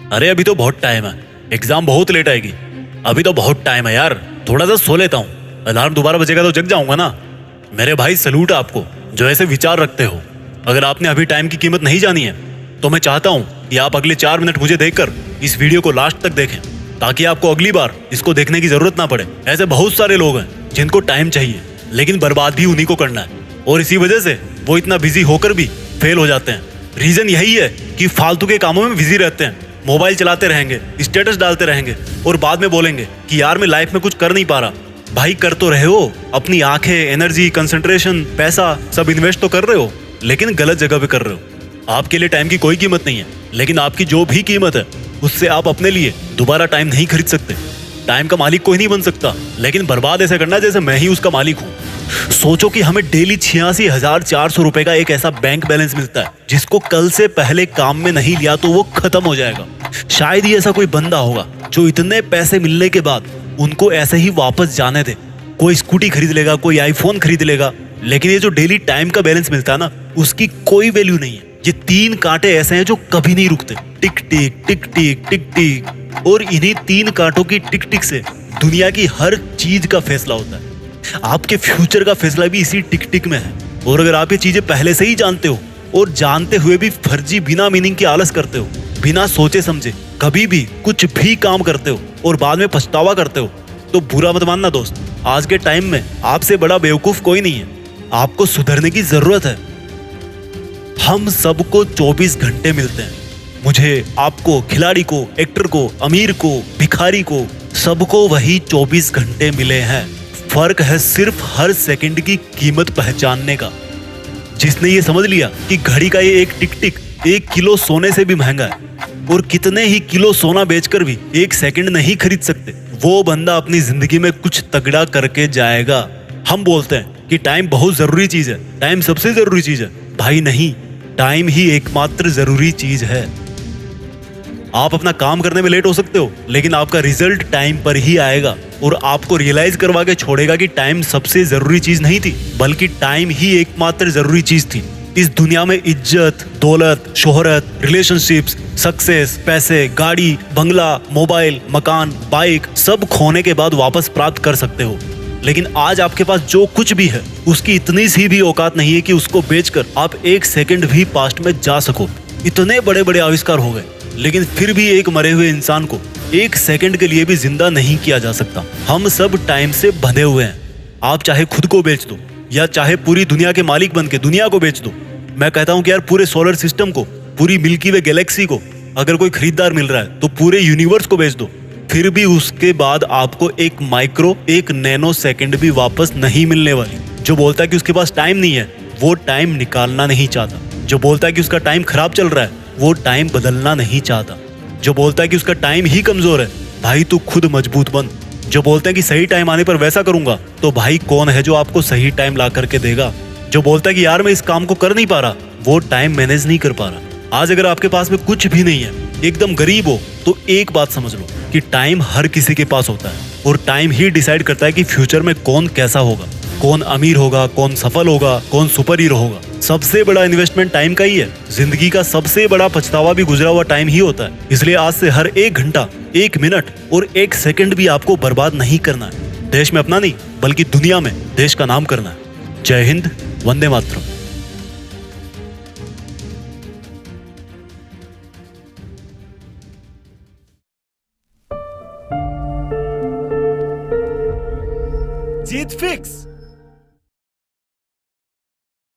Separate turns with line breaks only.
अरे अभी तो बहुत टाइम है, एग्जाम बहुत लेट आएगी। अभी तो बहुत टाइम है यार, थोड़ा सा सो लेता हूँ। अलार्म दोबारा बजेगा तो जग जाऊंगा ना। मेरे भाई सलूट है आपको जो ऐसे विचार रखते हो। अगर आपने अभी टाइम की कीमत नहीं जानी है तो मैं चाहता हूँ कि आप अगले 4 मिनट मुझे देखकर इस वीडियो को लास्ट तक देखें, ताकि आपको अगली बार इसको देखने की जरूरत ना पड़े। ऐसे बहुत सारे लोग हैं जिनको टाइम चाहिए लेकिन बर्बाद भी उन्हीं को करना है, और इसी वजह से वो इतना बिजी होकर भी फेल हो जाते हैं। रीजन यही है कि फालतू के कामों में बिजी रहते हैं, मोबाइल चलाते रहेंगे, स्टेटस डालते रहेंगे और बाद में बोलेंगे कि यार मैं लाइफ में कुछ कर नहीं पा रहा। भाई कर तो रहे हो, अपनी आंखें, एनर्जी, कंसंट्रेशन, पैसा सब इन्वेस्ट तो कर रहे हो, लेकिन गलत जगह पे कर रहे हो। आपके लिए टाइम की कोई कीमत नहीं है, लेकिन आपकी जो भी कीमत है उससे आप अपने लिए दोबारा टाइम नहीं खरीद सकते। टाइम का मालिक कोई नहीं बन सकता, लेकिन बर्बाद ऐसे करना जैसे मैं ही उसका मालिक हूँ। सोचो कि हमें डेली 86,400 रुपए का एक ऐसा बैंक बैलेंस मिलता है जिसको कल से पहले काम में नहीं लिया तो वो खत्म हो जाएगा। शायद ही ऐसा कोई बंदा होगा जो इतने पैसे मिलने के बाद उनको ऐसे ही वापस जाने दे। कोई स्कूटी खरीद लेगा, कोई आईफोन खरीद लेगा, लेकिन ये जो डेली टाइम का बैलेंस मिलता है ना, उसकी कोई वैल्यू नहीं है। ये 3 कांटे ऐसे हैं जो कभी नहीं रुकते, टिक टिक टिक टिक टिक टिक, और इन्हीं 3 कांटों की टिक टिक से दुनिया की हर चीज का फैसला होता है। आपके फ्यूचर का फैसला भी इसी टिक टिक में है। और अगर आप ये चीजें पहले से ही जानते हो और जानते हुए भी फर्जी बिना मीनिंग की आलस करते हो, बिना सोचे समझे कभी भी कुछ भी काम करते हो और बाद में पछतावा करते हो, तो बुरा मत मानना दोस्त। आज के टाइम में आपसे बड़ा बेवकूफ कोई नहीं है। आपको सुधरने की जरूरत है। हम सबको 24 घंटे मिलते हैं। मुझे, आपको, खिलाड़ी को, एक्टर को, अमीर को, भिखारी को, सबको वही 24 घंटे मिले हैं। फर्क है सिर्फ हर सेकंड की कीमत पहचानने का। जिसने ये समझ लिया कि घड़ी का ये एक टिक टिक 1 किलो सोने से भी महंगा है और कितने ही किलो सोना बेचकर भी 1 सेकंड नहीं खरीद सकते, वो बंदा अपनी जिंदगी में कुछ तगड़ा करके जाएगा। हम बोलते हैं कि टाइम बहुत जरूरी चीज है, टाइम सबसे जरूरी चीज है। भाई नहीं, टाइम ही एकमात्र जरूरी चीज है। आप अपना काम करने में लेट हो सकते हो, लेकिन आपका रिजल्ट टाइम पर ही आएगा और आपको रियलाइज करवा के छोड़ेगा कि टाइम सबसे जरूरी चीज नहीं थी, बल्कि टाइम ही एकमात्र जरूरी चीज थी। इस दुनिया में इज्जत, दौलत, शोहरत, रिलेशनशिप्स, सक्सेस, पैसे, गाड़ी, बंगला, मोबाइल, मकान, बाइक सब खोने के बाद वापस प्राप्त कर सकते हो, लेकिन आज आपके पास जो कुछ भी है उसकी इतनी सी भी औकात नहीं है कि उसको बेचकर आप 1 सेकंड भी पास्ट में जा सको। इतने बड़े बड़े आविष्कार हो गए, लेकिन फिर भी एक मरे हुए इंसान को 1 सेकंड के लिए भी जिंदा नहीं किया जा सकता। हम सब टाइम से बंधे हुए हैं। आप चाहे खुद को बेच दो या चाहे पूरी दुनिया के मालिक बन के दुनिया को बेच दो। मैं कहता हूँ कि यार पूरे सोलर सिस्टम को, पूरी मिल्की वे गैलेक्सी को अगर कोई खरीदार मिल रहा है तो पूरे यूनिवर्स को बेच दो, फिर भी उसके बाद आपको एक माइक्रो, एक नैनो सेकंड भी वापस नहीं मिलने वाली। जो बोलता है कि उसके पास टाइम नहीं है, वो टाइम निकालना नहीं चाहता। जो बोलता है कि उसका टाइम खराब चल रहा है, वो टाइम बदलना नहीं चाहता। जो बोलता है कि उसका टाइम ही कमजोर है, भाई तू खुद मजबूत बन। जो बोलता है कि सही टाइम आने पर वैसा करूंगा, तो भाई कौन है जो आपको सही टाइम ला करके देगा। जो बोलता है कि यार मैं इस काम को कर नहीं पा रहा, वो टाइम मैनेज नहीं कर पा रहा। आज अगर आपके पास में कुछ भी नहीं है, एकदम गरीब हो, तो एक बात समझ लो कि टाइम हर किसी के पास होता है और टाइम ही डिसाइड करता है कि फ्यूचर में कौन कैसा होगा, कौन अमीर होगा, कौन सफल होगा, कौन सुपर हीरो होगा। सबसे बड़ा इन्वेस्टमेंट टाइम का ही है। जिंदगी का सबसे बड़ा पछतावा भी गुजरा हुआ टाइम ही होता है। इसलिए आज से हर 1 घंटा, 1 मिनट और 1 सेकंड भी आपको बर्बाद नहीं करना है। देश में अपना नहीं, बल्कि दुनिया में देश का नाम करना है। जय हिंद, वंदे मातरम।
जीत फिक्स।